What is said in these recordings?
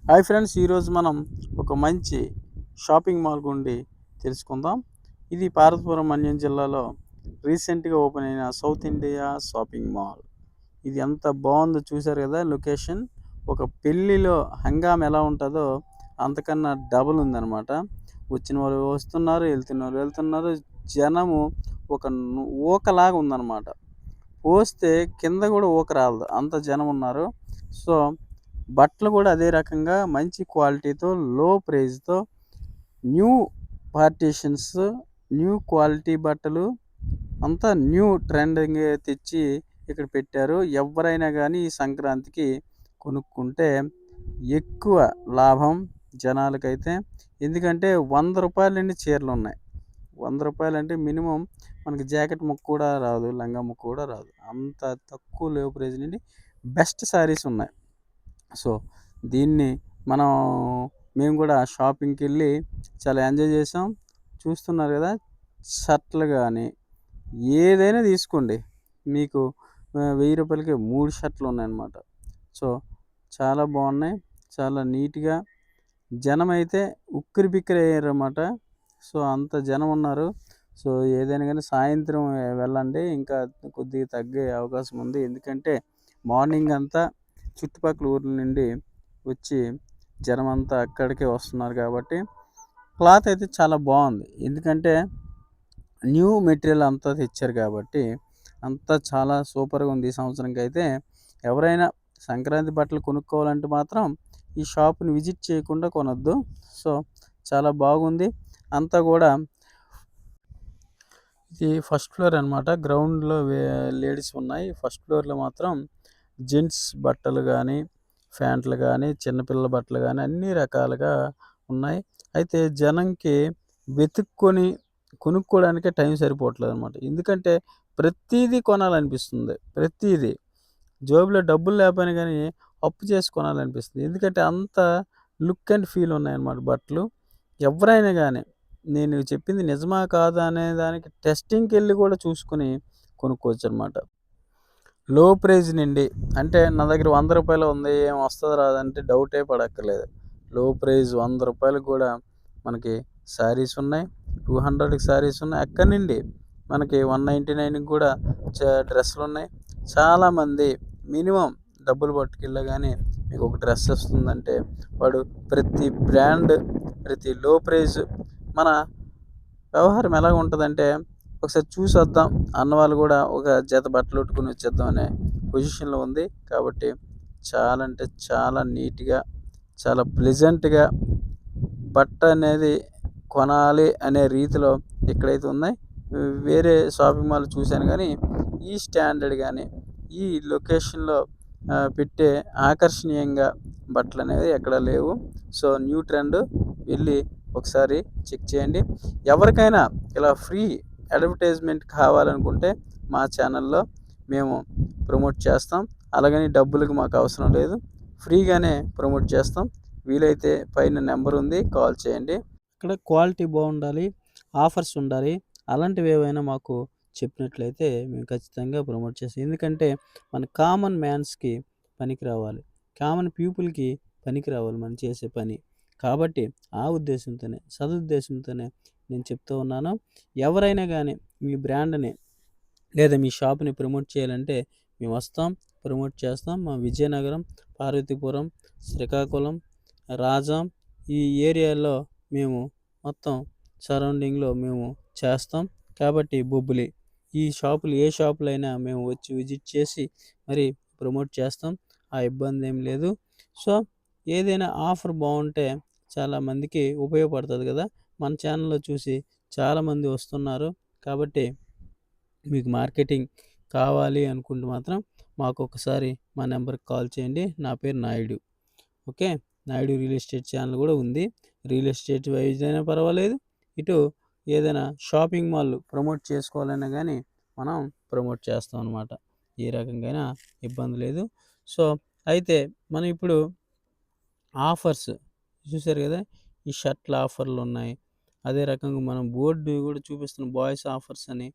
Hi friends, ఈరోజు మనం ఒక మంచి షాపింగ్ మాల్ గుండి తెలుసుకుందాం. ఇది పార్వతీపురం మన్యం జిల్లాలో రీసెంట్‌గా ఓపెన్ అయిన సౌత్ ఇండియా షాపింగ్ మాల్. ఇది ఎంత బాగుందో చూసారు కదా లొకేషన్. ఒక పెళ్ళిలో హంగామా ఎలా ఉంటుందో అంతకన్నా డబుల్ ఉందన్నమాట. వచ్చిన వాళ్ళు వస్తున్నారు, వెళ్తున్నారు వెళ్తున్నారు. జనము ఒక ఊకలాగా ఉందన్నమాట. పోస్తే కింద కూడా ఊక రాలదు, అంత జనం ఉన్నారు. సో బట్టలు కూడా అదే రకంగా మంచి క్వాలిటీతో, లో ప్రైస్‌తో, న్యూ పార్టీషన్స్, న్యూ క్వాలిటీ బట్టలు అంతా న్యూ ట్రెండింగ్ తెచ్చి ఇక్కడ పెట్టారు. ఎవరైనా గానీ ఈ సంక్రాంతికి కొనుక్కుంటే ఎక్కువ లాభం జనాలకైతే. ఎందుకంటే రూ. 100 నుండి చీరలున్నాయి. రూ. 100 అంటే మినిమమ్ మనకి జాకెట్ ముక్క కూడా రాదు, లంగా ముక్క కూడా రాదు. అంత తక్కువ లో ప్రైస్ నుండి బెస్ట్ శారీస్ ఉన్నాయి. సో దీన్ని మనం మేము కూడా షాపింగ్‌కెళ్ళి చాలా ఎంజాయ్ చేసాం. చూస్తున్నారు కదా! షర్ట్‌లు గానీ, ఏదైనా తీసుకోండి. మీకు రూ. 1000కి 3 షర్ట్‌లు ఉన్నాయన్నమాట. సో చాలా బాగున్నాయి. చాలా నీట్‌గా జనమైతే ఉక్కిరిబిక్కిరి అయ్యారన్నమాట. సో అంత జనం ఉన్నారు. సో ఏదైనా గానీ సాయంత్రం వెళ్ళండి, ఇంకా కొద్దిగా తగ్గే అవకాశం ఉంది. ఎందుకంటే మార్నింగ్ అంతా చుట్టుపక్కల ఊర్ల నుండి వచ్చి జనమంతా అక్కడికే వస్తున్నారు కాబట్టి. క్లాత్ అయితే చాలా బాగుంది. ఎందుకంటే న్యూ మెటీరియల్ అంతా తెచ్చారు కాబట్టి అంతా చాలా సూపర్‌గా ఉంది ఈ సంవత్సరంకైతే. ఎవరైనా సంక్రాంతి బట్టలు కొనుక్కోవాలంటే మాత్రం ఈ షాప్‌ని విజిట్ చేయకుండా కొనొద్దు. సో చాలా బాగుంది. అంతా కూడా ఇది ఫస్ట్ ఫ్లోర్ అనమాట. గ్రౌండ్‌లో లేడీస్ ఉన్నాయి. ఫస్ట్ ఫ్లోర్‌లో మాత్రం జెంట్స్ బట్టలు గానీ, ఫ్యాంట్లు గానీ, చిన్నపిల్లల బట్టలు గానీ అన్ని రకాలుగా ఉన్నాయి. అయితే జనంకి వెతుక్కొని కొనుక్కోవడానికే టైం సరిపోవట్లేదనమాట. ఎందుకంటే ప్రతీదీ కొనాలనిపిస్తుంది. ప్రతీదీ. జేబులో డబ్బులు లేకపోయినా గానీ అప్పు చేసి కొనాలనిపిస్తుంది. ఎందుకంటే అంత లుక్ అండ్ ఫీల్ ఉన్నాయన్నమాట బట్టలు. ఎవ్వరైనా గానీ నేను చెప్పింది నిజమా కాదా అనే దానికి టెస్టింగ్‌కెళ్ళి కూడా చూసుకొని కొనుక్కోవచ్చనమాట. లో ప్రైజ్ నుండి అంటే నా దగ్గర రూ. 100 ఉంది, ఏం వస్తదో రాదో అంటే డౌటే పడక్కర్లేదు. లో ప్రైజ్ రూ. 100కి కూడా మనకి శారీస్ ఉన్నాయి. 200కి శారీస్ ఉన్నాయి. అక్కడి నుండి మనకి 199కి కూడా డ్రెస్సులున్నాయి. చాలామంది మినిమమ్ డబ్బులు పట్టుకెళ్ళా గానీ మీకు ఒక డ్రెస్ వస్తుందంటే వాడు ప్రతి బ్రాండ్, ప్రతి లో ప్రైజ్. మన వ్యవహారం ఎలాగుంటదంటే ఒకసారి చూసొద్దాం అన్నవాళ్ళు కూడా ఒక జత బట్టలు ఉట్టుకొని వచ్చేద్దాం అనే పొజిషన్‌లో ఉంది. కాబట్టి చాలా అంటే చాలా నీట్‌గా, చాలా ప్లెజెంట్‌గా బట్ట అనేది కొనాలి అనే రీతిలో ఇక్కడైతే ఉన్నాయి. వేరే షాపింగ్ మాల్ చూశాను గానీ ఈ స్టాండర్డ్ గానీ, ఈ లొకేషన్‌లో పెట్టే ఆకర్షణీయంగా బట్టలనేవి ఎక్కడా లేవు. సో న్యూ ట్రెండ్ వెళ్ళి ఒకసారి చెక్ చేయండి. ఎవరికైనా ఇలా ఫ్రీ అడ్వర్టైజ్‌మెంట్ కావాలనుకుంటే మా ఛానల్‌లో మేము ప్రమోట్ చేస్తాం. అలాగని డబ్బులకి మాకు అవసరం లేదు. ఫ్రీగానే ప్రమోట్ చేస్తాం. వీలైతే పైన నెంబర్ ఉంది, కాల్ చేయండి. ఇక్కడ క్వాలిటీ బాగుండాలి, ఆఫర్స్ ఉండాలి. అలాంటివి ఏవైనా మాకు చెప్పినట్లయితే మేము ఖచ్చితంగా ప్రమోట్ చేస్తాం. ఎందుకంటే మన కామన్ మ్యాన్స్‌కి పనికి రావాలి. కామన్ పీపుల్‌కి పనికి రావాలి మనం చేసే పని. కాబట్టి ఆ ఉద్దేశంతోనే, సదుద్దేశంతోనే నేను చెప్తూ ఉన్నాను. ఎవరైనా గానీ మీ బ్రాండ్‌ని లేదా మీ షాప్‌ని ప్రమోట్ చేయాలంటే మేము వస్తాం, ప్రమోట్ చేస్తాం. మా విజయనగరం, పార్వతీపురం, శ్రీకాకుళం, రాజాం ఈ ఏరియాలో మేము మొత్తం సరౌండింగ్‌లో మేము చేస్తాం. కాబట్టి బొబ్బిలి ఈ షాపులు ఏ షాపులైనా మేము వచ్చి విజిట్ చేసి మరి ప్రమోట్ చేస్తాం. ఆ ఇబ్బందేం లేదు. సో ఏదైనా ఆఫర్ బావుంటే చాలామందికి ఉపయోగపడుతది గదా! మన ఛానల్‌లో చూసి చాలామంది వస్తున్నారు. కాబట్టి మీకు మార్కెటింగ్ కావాలి అనుకుంటే మాత్రం మాకొకసారి మా నెంబర్‌కి కాల్ చేయండి. నా పేరు Naidu. Okay. Naidu real estate channel గూడా ఉంది. రియల్ ఎస్టేట్ వైజ్ అయినా పర్వాలేదు. ఇటు ఏదైనా షాపింగ్ మాల్ ప్రమోట్ చేసుకోవాలన్నా గానీ మనం ప్రమోట్ చేస్తాం అనమాట. ఏ రకంగైనా ఇబ్బంది లేదు. సో అయితే మనం ఇప్పుడు ఆఫర్స్ చూసారు గదా! ఈ షర్ట్‌ల ఆఫర్‌లున్నాయి. అదే రకంగా మనం బోర్డు గూడా చూపిస్తున్నాం బాయ్స్ ఆఫర్స్ అని.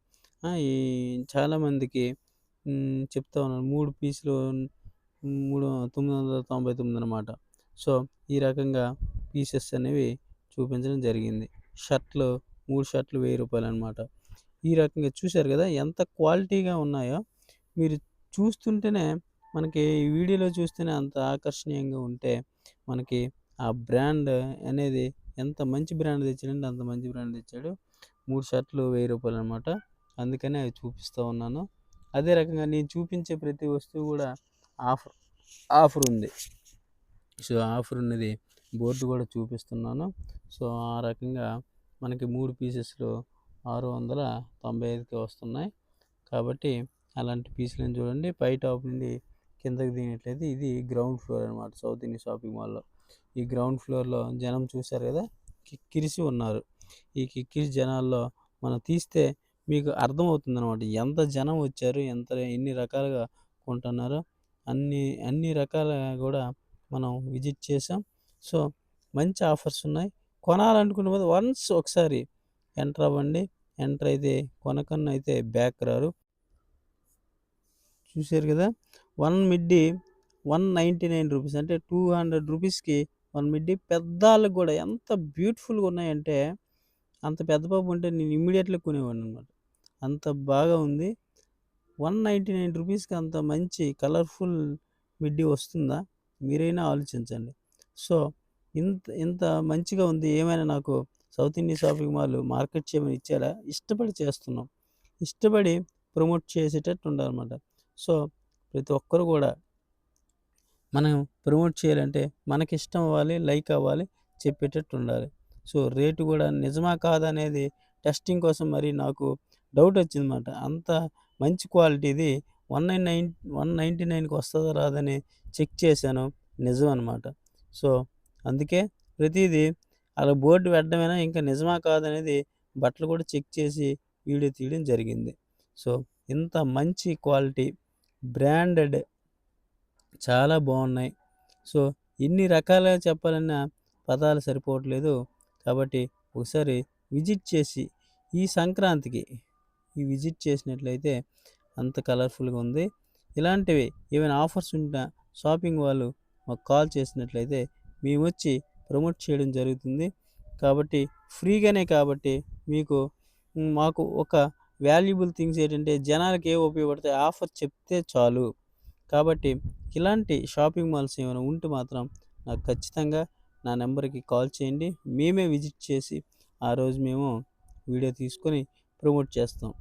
ఈ చాలామందికి చెప్తా ఉన్నాను. 3 పీసులు 999 అనమాట. సో ఈ రకంగా పీసెస్ అనేవి చూపించడం జరిగింది. షర్ట్‌లు 3 షర్ట్‌లు రూ. 1000 అనమాట. ఈ రకంగా చూశారు గదా! ఎంత క్వాలిటీగా ఉన్నాయో. మీరు చూస్తుంటేనే మనకి ఈ వీడియోలో చూస్తేనే అంత ఆకర్షణీయంగా ఉంటే, మనకి ఆ బ్రాండ్ అనేది ఎంత మంచి బ్రాండ్ తెచ్చాడంటే అంత మంచి బ్రాండ్ తెచ్చాడు. 3 షర్ట్‌లు రూ. 1000 అనమాట. అందుకనే అవి చూపిస్తా ఉన్నాను. అదే రకంగా నేను చూపించే ప్రతి వస్తువు గూడా ఆఫర్ ఆఫరుంది. సో, ఆఫరున్నది బోర్డ్ గూడా చూపిస్తున్నాను. సో, ఆ రకంగా మనకి 3 పీసెస్‌లు 695కే వస్తున్నాయి. కాబట్టి అలాంటి పీసులను చూడండి. పై టాప్ నుండి కిందకి దిగినట్లయితే ఇది గ్రౌండ్ ఫ్లోర్ అనమాట సౌత్ ఇండియా షాపింగ్ మాల్‌లో. ఈ గ్రౌండ్ ఫ్లోర్‌లో జనం చూశారు గదా! కిక్కిరిసి ఉన్నారు. ఈ కిక్కిరిసి జనాల్లో మనం తీస్తే మీకు అర్థమవుతుందనమాట. ఎంత జనం వచ్చారు, ఎన్ని రకాలుగా కొంటున్నారో అన్ని రకాలుగా గూడా మనం విజిట్ చేసాం. సో, మంచి ఆఫర్స్ ఉన్నాయి. కొనాలనుకునే వాళ్ళు వన్స్ ఒకసారి ఎంటర్ అవ్వండి. ఎంటర్ అయితే కొనకన్నా అయితే బ్యాక్ రారు. చూసారు గదా! 1 మిడ్డీ రూ. 199 అంటే రూ. 200కి 1 మిడ్డీ పెద్దాళ్ళకి గూడా ఎంత బ్యూటిఫుల్‌గా ఉన్నాయంటే, అంత పెద్ద పాప ఉంటే నేను ఇమ్మీడియేట్‌లీ కొనేవాడిననమాట. అంత బాగా ఉంది. రూ. 199కి అంత మంచి కలర్‌ఫుల్ మిడ్డీ వస్తుందా? మీరైనా ఆలోచించండి. సో, ఇంత మంచిగా ఉంది. ఏమైనా నాకు south India shopping mall market చేయమని ఇచ్చారా? ఇష్టపడి చేస్తున్నాం. ఇష్టపడి ప్రమోట్ చేసేటట్టు ఉండాలనమాట. సో, ప్రతి ఒక్కరు గూడా మనం ప్రమోట్ చేయాలంటే మనకిష్టం అవ్వాలి, లైక్ అవ్వాలి, చెప్పేటట్టు ఉండాలి. సో, రేటు గూడా నిజమా? కాదా? అనేది టెస్టింగ్ కోసం మరి నాకు డౌటొచ్చిందన్నమాట. అంత మంచి క్వాలిటీది 199కి వస్తదా? రాదని చెక్ చేశాను. నిజమనమాట. సో, అందుకే ప్రతీదీ అలా బోర్డ్ పెట్టడమేనా ఇంకా నిజమా? కాదా? అనేది బట్టలు కూడా చెక్ చేసి వీడియో తీయడం జరిగింది. సో, ఇంత మంచి క్వాలిటీ బ్రాండెడ్ చాలా బావున్నాయి. సో, ఎన్ని రకాలుగా చెప్పాలన్నా పదాలు సరిపోవట్లేదు. కాబట్టి ఒకసారి విజిట్ చేసి ఈ సంక్రాంతికి విజిట్ చేసినట్లయితే అంత కలర్‌ఫుల్‌గా ఉంది. ఇలాంటివి ఏమైనా ఆఫర్స్ ఉంటే షాపింగ్ వాళ్ళు మాకు కాల్ చేసినట్లయితే మేమొచ్చి ప్రమోట్ చేయడం జరుగుతుంది. కాబట్టి ఫ్రీగానే కాబట్టి మీకు మాకు ఒక వాల్యుబుల్ థింగ్స్ ఏంటంటే జనాలకి ఏవి ఉపయోగపడతాయి ఆఫర్ చెప్తే చాలు. కాబట్టి ఇలాంటి షాపింగ్ మాల్స్ ఏమైనా ఉంటే మాత్రం నాకు ఖచ్చితంగా నా నెంబర్‌కి కాల్ చేయండి. మేమే విజిట్ చేసి ఆ రోజు మేము వీడియో తీసుకొని ప్రమోట్ చేస్తాం.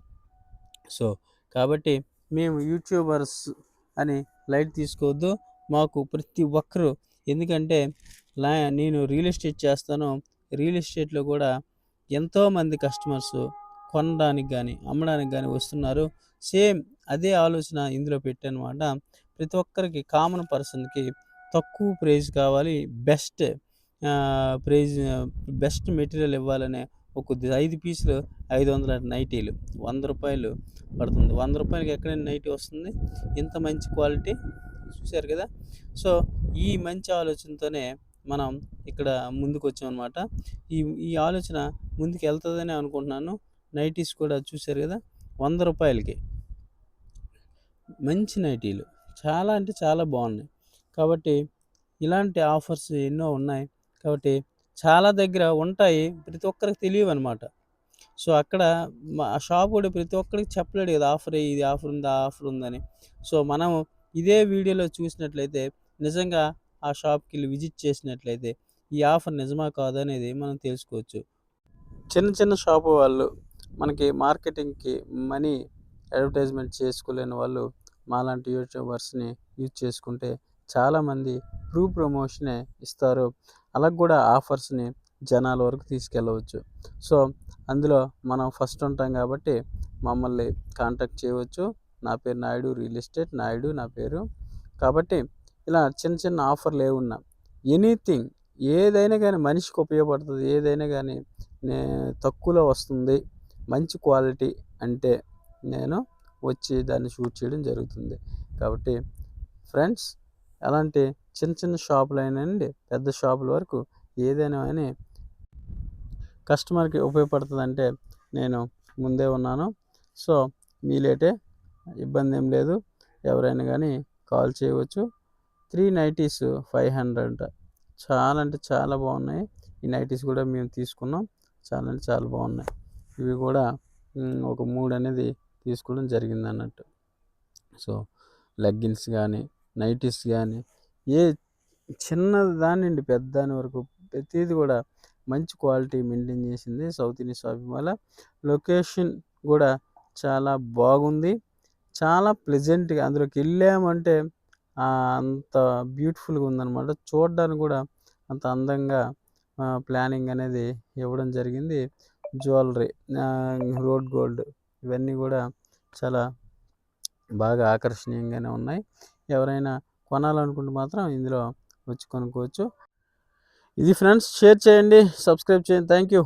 సో, కాబట్టి మేము యూట్యూబర్స్ అని లైట్ తీసుకోవద్దు. మాకు ప్రతి ఒక్కరు ఎందుకంటే నేను రియల్ ఎస్టేట్ చేస్తాను. రియల్ ఎస్టేట్‌లో కూడా ఎంతోమంది కస్టమర్సు కొనడానికి గాని, అమ్మడానికి గాని వస్తున్నారు. సేమ్ అదే ఆలోచన ఇందులో పెట్టానమాట. ప్రతి ఒక్కరికి కామన్ పర్సన్‌కి తక్కువ ప్రైస్ కావాలి. బెస్ట్ ప్రైజ్ బెస్ట్ మెటీరియల్ ఇవ్వాలనే ఒక 5 పీసులు 500 నైటీలు రూ. 100 పడుతుంది. రూ. 100కి ఎక్కడైనా నైటీ వస్తుంది? ఇంత మంచి క్వాలిటీ చూసారు కదా! సో, ఈ మంచి ఆలోచనతోనే మనం ఇక్కడ ముందుకొచ్చామనమాట. ఈ ఈ ఆలోచన ముందుకెళ్తదనే అనుకుంటున్నాను. నైటీస్ కూడా చూసారు కదా! రూ. 100కి మంచి నైటీలు. చాలా అంటే చాలా బావున్నాయి. కాబట్టి ఇలాంటి ఆఫర్స్ ఎన్నో ఉన్నాయి. కాబట్టి చాలా దగ్గర ఉంటాయి. ప్రతి ఒక్కరికి తెలియవనమాట. సో, అక్కడ ఆ షాపోడు ప్రతి ఒక్కడికి చెప్పలేడు కదా! ఇది ఆఫర్ ఉంది, ఆ ఆఫర్ ఉందని. సో, మనం ఇదే వీడియోలో చూసినట్లయితే నిజంగా ఆ షాప్‌కెళ్ళి విజిట్ చేసినట్లయితే ఈ ఆఫర్ నిజమా? కాదా? అనేది మనం తెలుసుకోవచ్చు. చిన్న చిన్న షాపు వాళ్ళు మనకి మార్కెటింగ్‌కి మనీ అడ్వర్టైజ్‌మెంట్ చేసుకోలేని వాళ్ళు మాలాంటి యూట్యూబర్స్‌ని యూజ్ చేసుకుంటే చాలామంది ప్రమోషనే ఇస్తారు. అలాగ కూడా ఆఫర్స్‌ని జనాల వరకు తీసుకెళ్ళవచ్చు. సో, అందులో మనం ఫస్ట్ ఉంటాం కాబట్టి మమ్మల్ని కాంటాక్ట్ చేయవచ్చు. నా పేరు నాయుడు రియల్ ఎస్టేట్ నాయుడు నా పేరు. కాబట్టి ఇలా చిన్న చిన్న ఆఫర్‌లు ఏవున్నా ఎనీథింగ్ ఏదైనా గానీ మనిషికి ఉపయోగపడుతది. ఏదైనా గానీ తక్కువలో వస్తుంది. మంచి క్వాలిటీ అంటే నేను వచ్చి దాన్ని షూట్ చేయడం జరుగుతుంది. కాబట్టి ఫ్రెండ్స్ అలాంటి చిన్న చిన్న షాపులైనండి పెద్ద షాపుల వరకు ఏదైనా గాని కస్టమర్‌కి ఉపయోగపడుతదంటే నేను ముందే ఉన్నాను. సో, మీలేటే ఇబ్బందేం లేదు. ఎవరైనా గానీ కాల్ చేయవచ్చు. 3 నైటీస్ 500 చాలా అంటే చాలా బాగున్నాయి. ఈ నైటీస్ కూడా మేము తీసుకున్నాం. చాలా అంటే చాలా బాగున్నాయి. ఇవి కూడా ఒక 3 అనేది తీసుకోవడం జరిగిందన్నట్టు. సో లెగ్గిన్స్ కానీ, నైటీస్ కానీ, ఏ చిన్న దాని నుండి పెద్ద దాని వరకు ప్రతీది కూడా మంచి క్వాలిటీ మెయింటైన్ చేసింది south Indian shopping mall. Location కూడా చాలా బాగుంది. చాలా ప్లెజెంట్‌గా అందులోకి వెళ్ళామంటే అంత బ్యూటిఫుల్‌గా ఉందన్నమాట. చూడడానికి కూడా అంత అందంగా ప్లానింగ్ అనేది ఇవ్వడం జరిగింది. జ్యువెలరీ, రోడ్ గోల్డ్ ఇవన్నీ కూడా చాలా బాగా ఆకర్షణీయంగానే ఉన్నాయి. ఎవరైనా కొనాలనుకుంటే మాత్రం ఇందులో వచ్చి కొనుక్కోవచ్చు. ఇది ఫ్రెండ్స్, షేర్ చేయండి, సబ్స్క్రైబ్ చేయండి. Thank you.